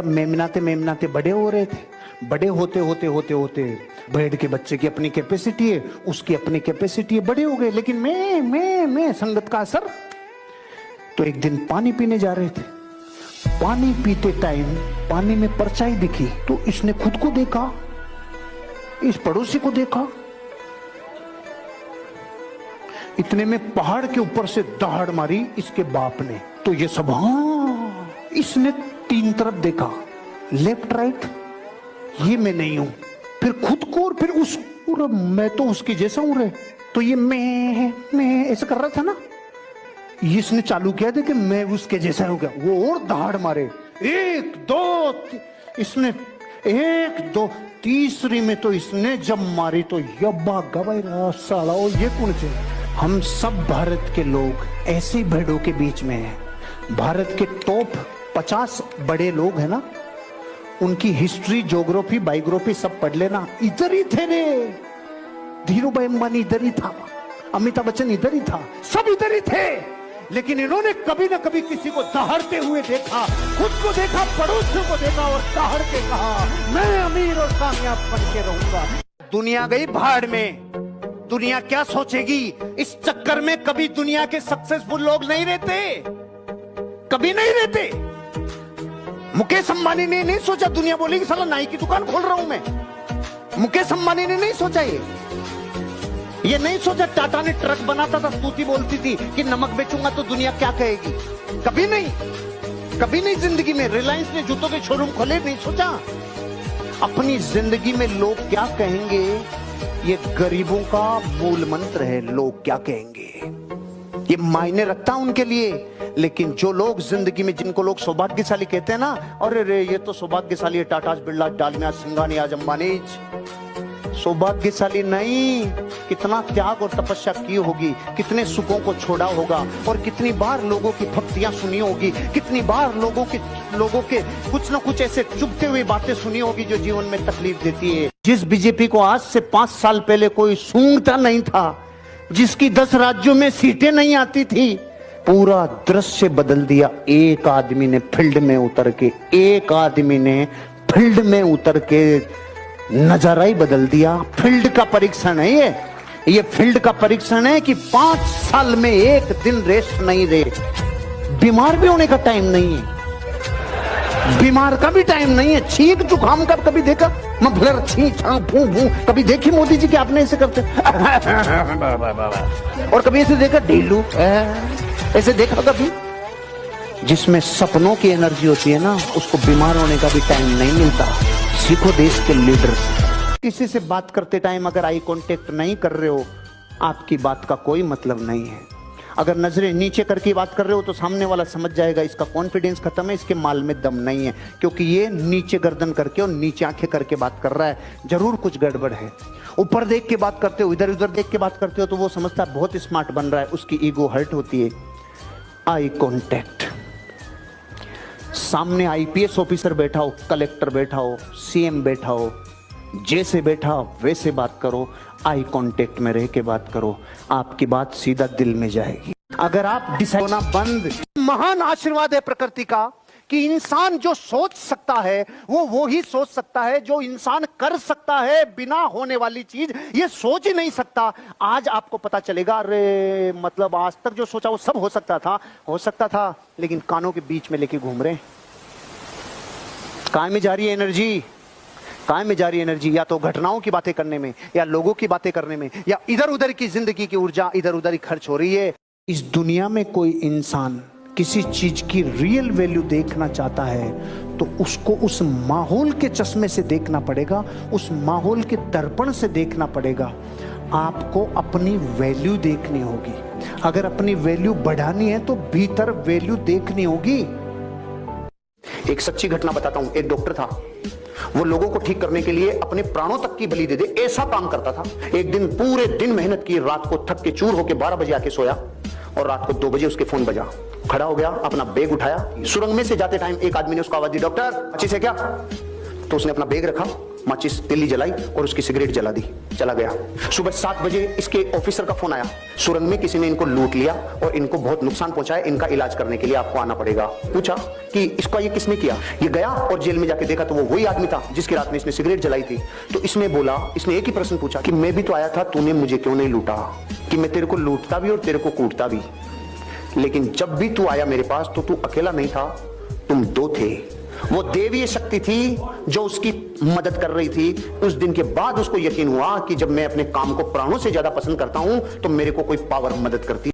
मेमनाते मेमनाते बड़े हो रहे थे। बड़े होते होते होते होते भेड़ के बच्चे की अपनी कैपेसिटी है, उसकी अपनी कैपेसिटी है, बड़े हो गए। लेकिन मैं संगत का असर। तो एक दिन पानी पीने जा रहे थे। पानी पीते टाइम पानी में परछाई दिखी, तो इसने खुद को देखा, इस पड़ोसी को देखा। इतने में पहाड़ के ऊपर से दहाड़ मारी इसके बाप ने। तो ये सब, हाँ, इसने तीन तरफ देखा, लेफ्ट राइट, ये मैं नहीं हूं, फिर खुद को और फिर उसको, मैं तो उसकी जैसा हूं रे। तो ये मैं ऐसा कर रहा था ना, इसने चालू किया था कि मैं उसके जैसा हो गया। वो और दहाड़ मारे, एक दो, इसने एक दो, तीसरी में तो इसने जब मारी तो यब्बा गवाई रहा साला। ये कौन से? हम सब भारत के लोग ऐसे भेड़ों के बीच में हैं। भारत के टॉप 50 बड़े लोग हैं ना, उनकी हिस्ट्री, ज्योग्राफी, बायोग्राफी सब पढ़ लेना। इधर ही थे रे, धीरू भाई अंबानी इधर ही था, अमिताभ बच्चन इधर ही था, सब इधर ही थे। लेकिन इन्होंने कभी ना कभी किसी को दहाड़ते हुए देखा, खुद को देखा, पड़ोसियों को देखा और दहाड़ के कहा मैं अमीर और कामयाब बन के रहूंगा। दुनिया गई भाड़ में। दुनिया क्या सोचेगी इस चक्कर में? कभी दुनिया के सक्सेसफुल लोग नहीं रहते, कभी नहीं रहते। मुकेश अंबानी ने नहीं सोचा, दुनिया बोलेगी साला नाई की दुकान खोल रहा हूं मैं। मुकेश अंबानी ने नहीं सोचा, ये नहीं सोचा। टाटा ने ट्रक बनाता था, स्तुति बोलती थी कि नमक बेचूंगा तो दुनिया क्या कहेगी। कभी नहीं, कभी नहीं जिंदगी में। रिलायंस ने जूतों के शोरूम खोले, नहीं सोचा। अपनी जिंदगी में लोग क्या कहेंगे, ये गरीबों का मूल मंत्र है। लोग क्या कहेंगे ये मायने रखता उनके लिए। लेकिन जो लोग जिंदगी में, जिनको लोग सौभाग्यशाली कहते हैं ना, अरे रे ये तो सौभाग्यशाली है, टाटा, बिरला, डालमिया, सिंघानी, आज अंबानी। सौभाग्यशाली नहीं, कितना त्याग और तपस्या की होगी, कितने सुखों को छोड़ा होगा, और कितनी बार लोगों की भक्तियां सुनी होगी, कितनी बार लोगों के कुछ ना कुछ ऐसे चुभते हुए बातें सुनी होगी जो जीवन में तकलीफ देती है। जिस बीजेपी को आज से 5 साल पहले कोई सूंघता नहीं था, जिसकी 10 राज्यों में सीटें नहीं आती थी, पूरा दृश्य बदल दिया एक आदमी ने फील्ड में उतर के। एक आदमी ने फील्ड में उतर के नजारा ही बदल दिया। फील्ड का परीक्षण है ये फील्ड का परीक्षण है कि 5 साल में एक दिन रेस्ट नहीं रहे। बीमार भी होने का टाइम नहीं है, बीमार का भी टाइम नहीं है। छींक जुकाम का कभी देखा? मफलर छींक फू फू कभी देखी मोदी जी के आपने ऐसे करते? और कभी ऐसे देखा ढीलू ऐसे देखा कभी? जिसमें सपनों की एनर्जी होती है ना, उसको बीमार होने का भी टाइम नहीं मिलता। सीखो देश के लीडर से। किसी से बात करते टाइम अगर आई कांटेक्ट नहीं कर रहे हो, आपकी बात का कोई मतलब नहीं है। अगर नजरें नीचे करके बात कर रहे हो तो सामने वाला समझ जाएगा इसका कॉन्फिडेंस खत्म है, इसके माल में दम नहीं है, क्योंकि ये नीचे गर्दन करके और नीचे आंखें करके बात कर रहा है। जरूर कुछ गड़बड़ है। ऊपर देख के बात करते हो, इधर उधर देख के बात करते हो तो वो समझता है बहुत स्मार्ट बन रहा है, उसकी ईगो हर्ट होती है। Eye contact. सामने आईपीएस ऑफिसर बैठा हो, कलेक्टर बैठा हो, सीएम बैठा हो, जैसे बैठा वैसे बात करो। आई कांटेक्ट में रह के बात करो, आपकी बात सीधा दिल में जाएगी। अगर आप डिसाइड होना बंद। महान आशीर्वाद है प्रकृति का कि इंसान जो सोच सकता है वो ही सोच सकता है। जो इंसान कर सकता है बिना होने वाली चीज, ये सोच ही नहीं सकता। आज आपको पता चलेगा, अरे मतलब आज तक जो सोचा वो सब हो सकता था, लेकिन कानों के बीच में लेके घूम रहे हैं। कहां में जा रही है एनर्जी? कहां में जा रही है एनर्जी? या तो घटनाओं की बातें करने में, या लोगों की बातें करने में, या इधर उधर की जिंदगी की ऊर्जा इधर उधर ही खर्च हो रही है। इस दुनिया में कोई इंसान किसी चीज की रियल वैल्यू देखना चाहता है तो उसको उस माहौल के चश्मे से देखना पड़ेगा, उस माहौल के दर्पण से देखना पड़ेगा। आपको अपनी वैल्यू देखनी होगी। अगर अपनी वैल्यू बढ़ानी है तो भीतर वैल्यू देखनी होगी। एक सच्ची घटना बताता हूं। एक डॉक्टर था, वो लोगों को ठीक करने के लिए अपने प्राणों तक की बलि दे दे ऐसा काम करता था। एक दिन पूरे दिन मेहनत की, रात को थक के चूर होके 12 बजे आके सोया, और रात को 2 बजे उसके फोन बजा। खड़ा हो गया, अपना बैग उठाया, सुरंग में से जाते टाइम एक आदमी ने उसको आवाज दी, डॉक्टर अच्छी से क्या? तो उसने अपना बैग रखा, माचिस तिल्ली जलाई और उसकी सिगरेट जला दी, चला गया। सुबह 7 बजे इसके ऑफिसर का फोन आया, सुरंग में किसी ने इनको लूट लिया और इनको बहुत नुकसान पहुंचाया, इनका इलाज करने के लिए आपको आना पड़ेगा। पूछा कि इसका ये किसने किया? ये गया और जेल में जाके देखा तो वो वही आदमी था जिसकी रात में इसने सिगरेट जलाई थी। तो इसने बोला, इसने एक ही प्रश्न पूछा कि मैं भी तो आया था, तूने मुझे क्यों नहीं लूटा? कि मैं तेरे को लूटता भी और तेरे को कूटता भी, लेकिन जब भी तू आया मेरे पास तो तू अकेला नहीं था, तुम 2 थे। वो देवीय शक्ति थी जो उसकी मदद कर रही थी। उस दिन के बाद उसको यकीन हुआ कि जब मैं अपने काम को प्राणों से ज्यादा पसंद करता हूं तो मेरे को कोई पावर मदद करती